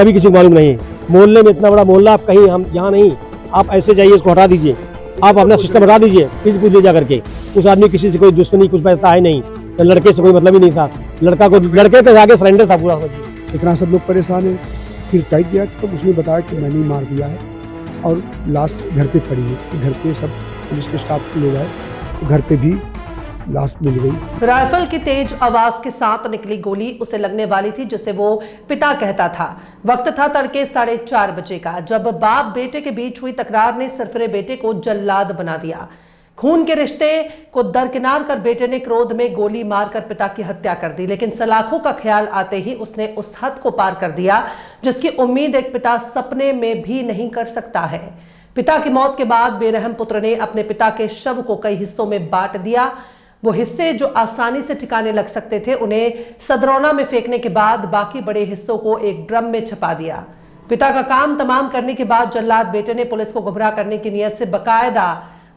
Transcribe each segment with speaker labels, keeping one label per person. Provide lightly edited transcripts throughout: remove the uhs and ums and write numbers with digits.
Speaker 1: कभी किसी को मालूम नहीं। मोहल्ले में इतना बड़ा मोहल्ला, आप कहीं हम यहाँ नहीं, आप ऐसे जाइए, इसको हटा दीजिए, आप अपना सिस्टम हटा दीजिए, फिर पूछ लीजिए करके। उस आदमी किसी से कोई दुश्मनी कुछ पैसा है नहीं, तो लड़के से कोई मतलब ही नहीं था, लड़के के आगे सरेंडर था पूरा।
Speaker 2: इतना सब लोग परेशान है। फिर टाइट किया तो उसने बताया कि मैंने ही मार दिया है और लाश घर पे पड़ी है। घर पे सब पुलिस के स्टाफ लोग आए तो घर पे भी लाश मिल गई।
Speaker 3: राइफल की तेज आवाज के साथ निकली गोली उसे लगने वाली थी, जिसे वो पिता कहता था। वक्त था तड़के 4:30 बजे का, जब बाप बेटे के बीच हुई तकरार ने सरफरे बेटे को जल्लाद बना दिया। खून के रिश्ते को दरकिनार कर बेटे ने क्रोध में गोली मारकर पिता की हत्या कर दी, लेकिन सलाखों का ख्याल आते ही उसने उस हद को पार कर दिया जिसकी उम्मीद एक पिता सपने में भी नहीं कर सकता है। पिता की मौत के बाद बेरहम पुत्र ने अपने पिता के शव को कई हिस्सों में बांट दिया। वो हिस्से जो आसानी से ठिकाने लग सकते थे, उन्हें सदरौना में फेंकने के बाद बाकी बड़े हिस्सों को एक ड्रम में छपा दिया। पिता का काम तमाम करने के बाद जल्लाद बेटे ने पुलिस को गुमराह करने की नीयत से बकायदा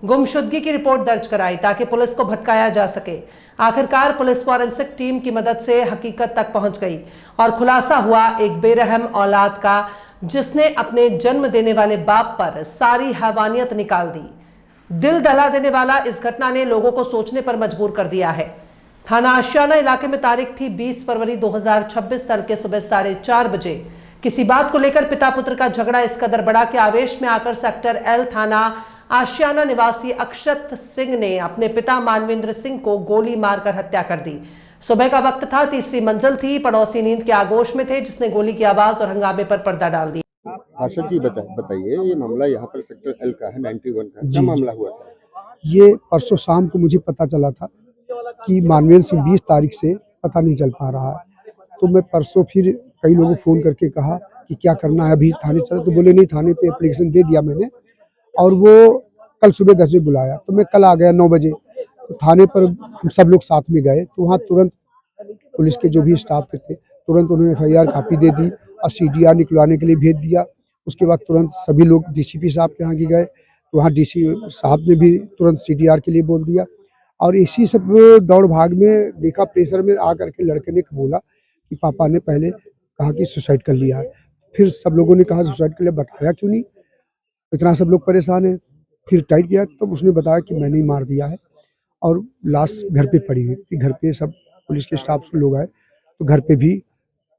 Speaker 3: गुमशुदगी की रिपोर्ट दर्ज कराई ताकि पुलिस को भटकाया जा सके। आखिरकार पुलिस फॉरेंसिक टीम की मदद से हकीकत तक पहुंच गई और खुलासा हुआ एक बेरहम औलाद का, जिसने अपने जन्म देने वाले बाप पर सारी हैवानियत निकाल दी। दिल दहला देने वाला इस घटना ने लोगों को सोचने पर मजबूर कर दिया है। थाना आशियाना इलाके में तारीख थी 20 फरवरी 2026 तड़के सुबह 4:30 बजे। किसी बात को लेकर पिता पुत्र का झगड़ा इस कदर बढ़ा कि आवेश में आकर सेक्टर एल थाना आशियाना निवासी अक्षत सिंह ने अपने पिता मानवेंद्र सिंह को गोली मारकर हत्या कर दी। सुबह का वक्त था, तीसरी मंजिल थी, पड़ोसी नींद के आगोश में थे, जिसने गोली की आवाज और हंगामे पर पर्दा डाल दिया।
Speaker 4: आशा जी बताइए, ये मामला यहाँ पर सेक्टर एल का है, 91 का, क्या मामला हुआ था?
Speaker 2: ये परसों शाम को मुझे पता चला था कि मानवेंद्र सिंह 20 तारीख से पता नहीं चल पा रहा है। तो मैं परसों फिर कई लोगों को फ़ोन करके कहा कि क्या करना है, अभी थाने चला, तो बोले नहीं, थाने पे एप्लीकेशन दे दिया मैंने और वो कल सुबह 10 बजे बुलाया। तो मैं कल आ गया 9 बजे। तो थाने पर हम सब लोग साथ में गए तो वहाँ तुरंत पुलिस के जो भी स्टाफ थे तुरंत उन्होंने FIR कॉपी दे दी और CDR निकलवाने के लिए भेज दिया। उसके बाद तुरंत सभी लोग DCP साहब के यहाँ गए तो वहाँ DC साहब ने भी तुरंत CDR के लिए बोल दिया। और इसी सब दौड़ भाग में देखा, प्रेशर में आ करके लड़के ने बोला कि पापा ने पहले कहा कि सुसाइड कर लिया है। फिर सब लोगों ने कहा सुसाइड कर लिया, बताया क्यों नहीं। इतना सब लोग परेशान है। फिर टाइट किया तो उसने बताया कि मैंने ही मार दिया है और लाश घर पे पड़ी हुई थी। घर पे सब पुलिस के स्टाफ से लोग आए तो घर पे भी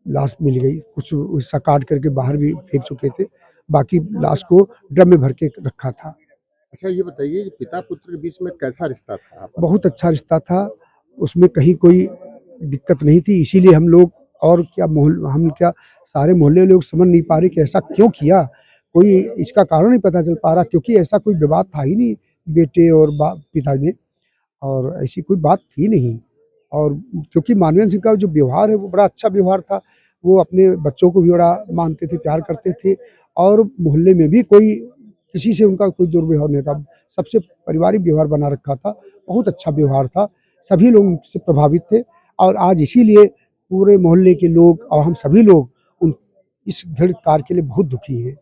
Speaker 2: लाश मिल गई। कुछ उसका काट करके बाहर भी फेंक चुके थे, बाकी लाश को ड्रम में भर के रखा था।
Speaker 4: अच्छा ये बताइए, पिता पुत्र के बीच में कैसा रिश्ता था आपका?
Speaker 2: बहुत अच्छा रिश्ता था, उसमें कहीं कोई दिक्कत नहीं थी। इसीलिए हम लोग और क्या हम क्या सारे मोहल्ले लोग समझ नहीं पा रहे कि ऐसा क्यों किया। कोई इसका कारण नहीं पता चल पा रहा, क्योंकि ऐसा कोई विवाद था ही नहीं बेटे और पिता में, और ऐसी कोई बात थी नहीं। और क्योंकि मानवेंद्र सिंह का जो व्यवहार है वो बड़ा अच्छा व्यवहार था। वो अपने बच्चों को भी बड़ा मानते थे, प्यार करते थे और मोहल्ले में भी कोई किसी से उनका कोई दुर्व्यवहार नहीं था। सबसे पारिवारिक व्यवहार बना रखा था, बहुत अच्छा व्यवहार था। सभी लोग उनसे प्रभावित थे और आज इसीलिए पूरे मोहल्ले के लोग और हम सभी लोग इस घृणित कार्य के लिए बहुत दुखी हैं।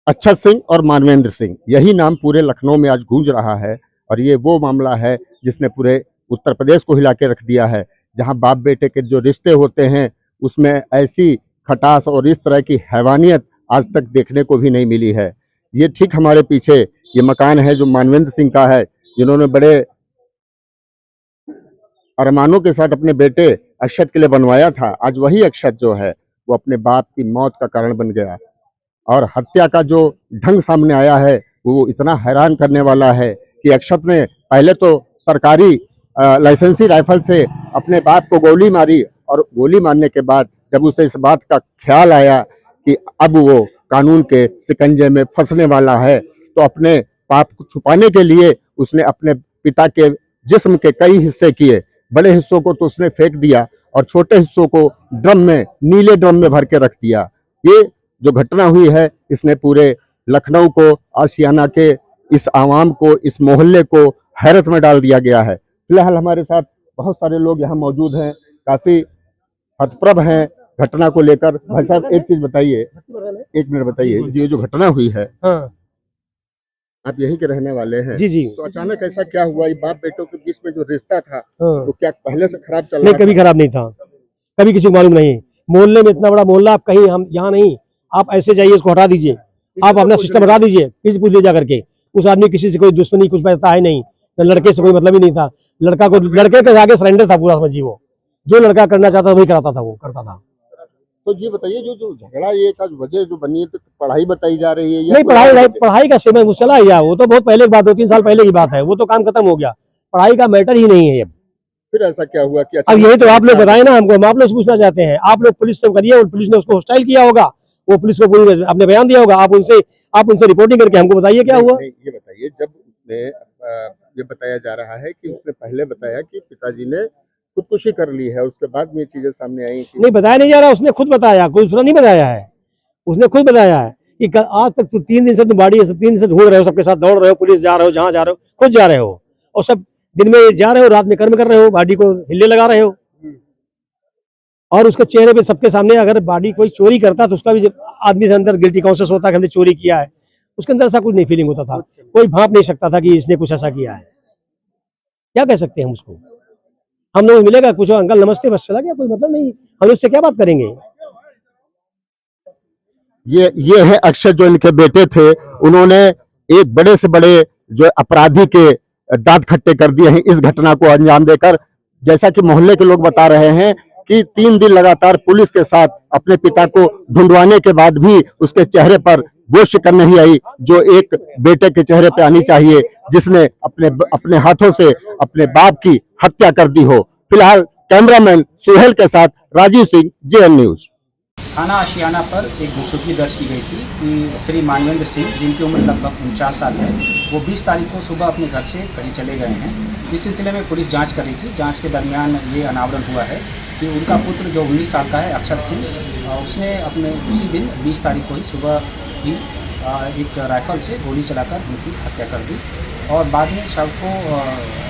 Speaker 4: अक्षत सिंह और मानवेंद्र सिंह, यही नाम पूरे लखनऊ में आज गूंज रहा है और ये वो मामला है जिसने पूरे उत्तर प्रदेश को हिला के रख दिया है। जहां बाप बेटे के जो रिश्ते होते हैं उसमें ऐसी खटास और इस तरह की हैवानियत आज तक देखने को भी नहीं मिली है। ये ठीक हमारे पीछे ये मकान है जो मानवेंद्र सिंह का है, जिन्होंने बड़े अरमानों के साथ अपने बेटे अक्षत के लिए बनवाया था। आज वही अक्षत जो है वो अपने बाप की मौत का कारण बन गया और हत्या का जो ढंग सामने आया है वो इतना हैरान करने वाला है कि अक्षत ने पहले तो सरकारी लाइसेंसी राइफल से अपने बाप को गोली मारी और गोली मारने के बाद जब उसे इस बात का ख्याल आया कि अब वो कानून के शिकंजे में फंसने वाला है तो अपने पाप को छुपाने के लिए उसने अपने पिता के जिस्म के कई हिस्से किए। बड़े हिस्सों को तो उसने फेंक दिया और छोटे हिस्सों को ड्रम में, नीले ड्रम में भर के रख दिया। ये जो घटना हुई है इसने पूरे लखनऊ को, आशियाना के इस आवाम को, इस मोहल्ले को हैरत में डाल दिया गया है। फिलहाल हमारे साथ बहुत सारे लोग यहाँ मौजूद हैं, काफी हतप्रभ हैं घटना को लेकर। भाई साहब एक चीज बताइए, 1 मिनट बताइए, ये जो घटना हुई है,
Speaker 1: हाँ
Speaker 4: आप यहीं के रहने वाले हैं?
Speaker 1: जी जी।
Speaker 4: तो अचानक ऐसा क्या हुआ? ये बाप बेटों के बीच में जो रिश्ता था
Speaker 1: हाँ।
Speaker 4: वो क्या पहले से खराब चल
Speaker 1: नहीं,
Speaker 4: रहा
Speaker 1: कभी
Speaker 4: था?
Speaker 1: खराब नहीं था, कभी किसी को मालूम नहीं। मोहल्ले में इतना बड़ा मोहल्ला, आप कहीं हम यहाँ नहीं, आप ऐसे जाइए, इसको हटा दीजिए, आप अपना सिस्टम हटा दीजिए, पीछ पूछ ले जा करके। उस आदमी किसी से कोई दुश्मनी कुछ पैसा है नहीं, लड़के से कोई मतलब ही नहीं था, लड़के के आगे सरेंडर था पूरा, समझिए वो जो लड़का करना चाहता था वही कराता था, वो करता था।
Speaker 4: तो ये बताइए जो झगड़ा ये का वजह जो बनी है, तो पढ़ाई बताई जा रही है या
Speaker 1: नहीं,
Speaker 4: कोई
Speaker 1: पढ़ाई का सेवन चला गया, वो तो बहुत पहले की बात, 2-3 साल पहले की बात है, वो तो काम खत्म हो गया, पढ़ाई का मैटर ही नहीं है अब।
Speaker 4: फिर ऐसा क्या हुआ कि
Speaker 1: अब यही तो आप लोग बताए ना हमको, हम आप लोग से पूछना चाहते हैं, आप लोग पुलिस से करिए, और पुलिस ने उसको हॉस्टाइल किया होगा, वो पुलिस को पूरी आपने बयान दिया होगा, आप उनसे रिपोर्टिंग करके हमको बताइए क्या हुआ।
Speaker 4: ये बताइए, जब उसने ये बताया जा रहा है कि उसने पहले बताया कि पिताजी ने खुदकुशी कर ली है, उसके बाद में ये चीजें सामने आई कि
Speaker 1: नहीं, बताया नहीं जा रहा, उसने खुद बताया, कोई दूसरा नहीं बताया है, उसने खुद बताया है कि आज तक तो 3 दिन से तुम बाड़ी 3 दिन से ढूंढ रहे हो, सबके साथ दौड़ रहे हो, पुलिस जा रहे हो, जहाँ जा रहे हो खुद जा रहे हो, और सब दिन में जा रहे हो, रात में कर्म कर रहे हो, बॉडी को हिल्ले लगा रहे हो, और उसके चेहरे पे सबके सामने अगर बॉडी कोई चोरी करता तो उसका भी आदमी से अंदर गिल्टी कॉन्शियस होता है कि हमने चोरी किया है, उसके अंदर ऐसा कुछ नहीं फीलिंग होता था, कोई भाप नहीं सकता था कि इसने कुछ ऐसा किया है। क्या कह सकते हैं हम उसको, हम लोग मिलेगा कुछ अंकल नमस्ते बस चला गया, कोई मतलब नहीं, हम उससे क्या बात करेंगे।
Speaker 4: ये है अक्षय, जो इनके बेटे थे, उन्होंने एक बड़े से बड़े जो अपराधी के दांत खट्टे कर दिए हैं इस घटना को अंजाम देकर। जैसा कि मोहल्ले के लोग बता रहे हैं कि 3 दिन लगातार पुलिस के साथ अपने पिता को ढूंढवाने के बाद भी उसके चेहरे पर वो शिकन नहीं आई जो एक बेटे के चेहरे पे आनी चाहिए, जिसने अपने हाथों से अपने बाप की हत्या कर दी हो। फिलहाल कैमरामैन सुहेल के साथ राजीव सिंह, JN न्यूज।
Speaker 5: थाना आशियाना पर एक गुमशुदगी दर्ज की गई थी कि श्री मानवेंद्र सिंह, जिनकी उम्र लगभग 49 साल है, वो 20 तारीख को सुबह अपने घर से कहीं चले गए हैं। इस सिलसिले में पुलिस जांच कर रही थी। जांच के दरमियान ये अनावरण हुआ है कि उनका पुत्र जो 19 साल का है अक्षत सिंह, उसने अपने उसी दिन 20 तारीख को ही सुबह ही एक राइफल से गोली चलाकर उनकी हत्या कर दी, और बाद में शव को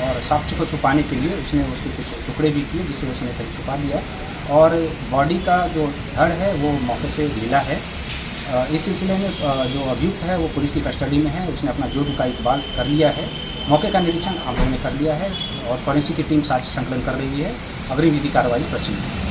Speaker 5: और साक्ष्य को छुपाने के लिए उसने उसके कुछ टुकड़े भी किए, जिसे उसने कहीं छुपा दिया, और बॉडी का जो धड़ है वो मौके से ढीला है। इस सिलसिले में जो अभियुक्त है वो पुलिस की कस्टडी में है, उसने अपना जुर्म का इकबाल कर लिया है। मौके का निरीक्षण हम लोगों ने कर लिया है और फॉरेंसिक की टीम साक्ष्य संकलन कर रही है। अग्रिम विधि कार्रवाई प्रचलित है।